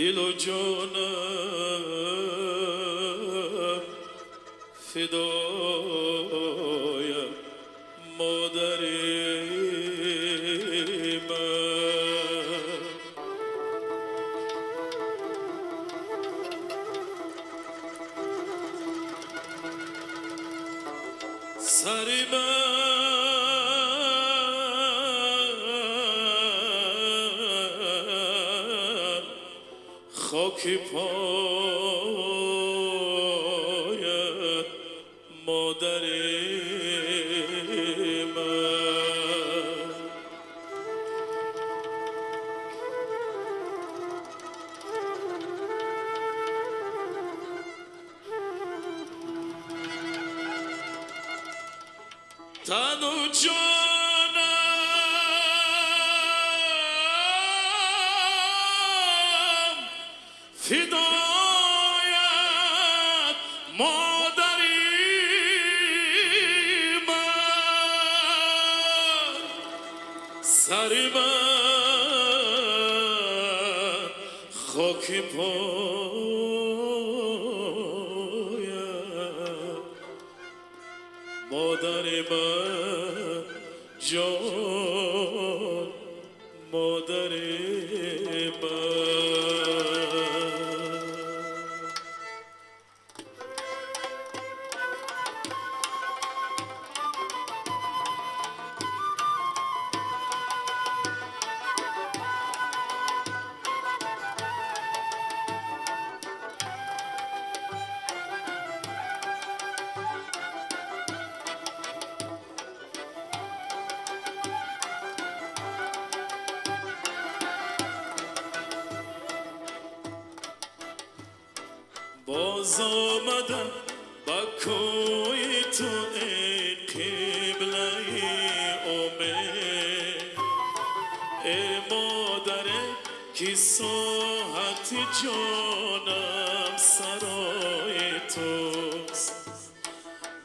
دل و جانم فدای مادر من. سر من خاک پایت مادر من. تن و جانم فدایت مادری من. سر من خاک پایت مادر من، جان مادر من. باز آمدم با کوی تو ای قبله امید، ای مادر که ساحت جانم سرای توست.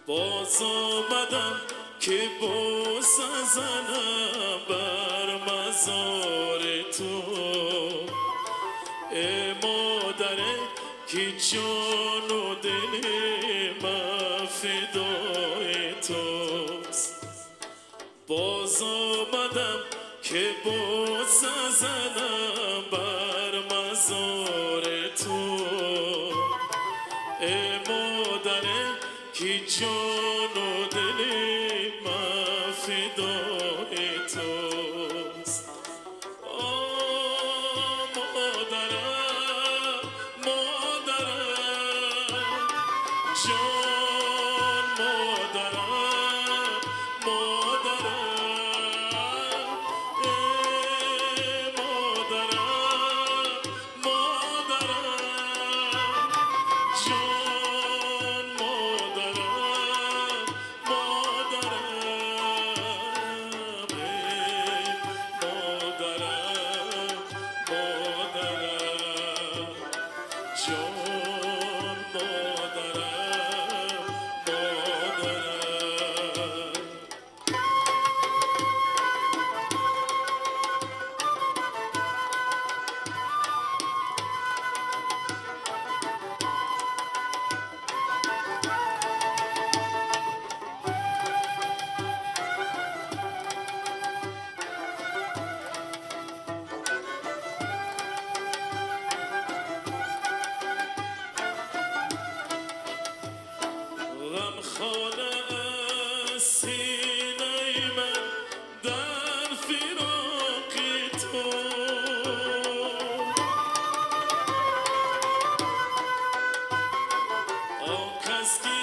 باز آمدم که بوسه زنم بر مزار تو، ای مادر که جان و دل من فدای توست. باز آمدم که بوسه زنم بر مزار تو، ای مادر که جان و دل من فدای توست. جان مادرم، مادرم، ای مادرم، مادرم، جان مادرم، مادرم، ای مادرم، مادرم، جان غمخانه از سینه من در فراق تو، آن کس که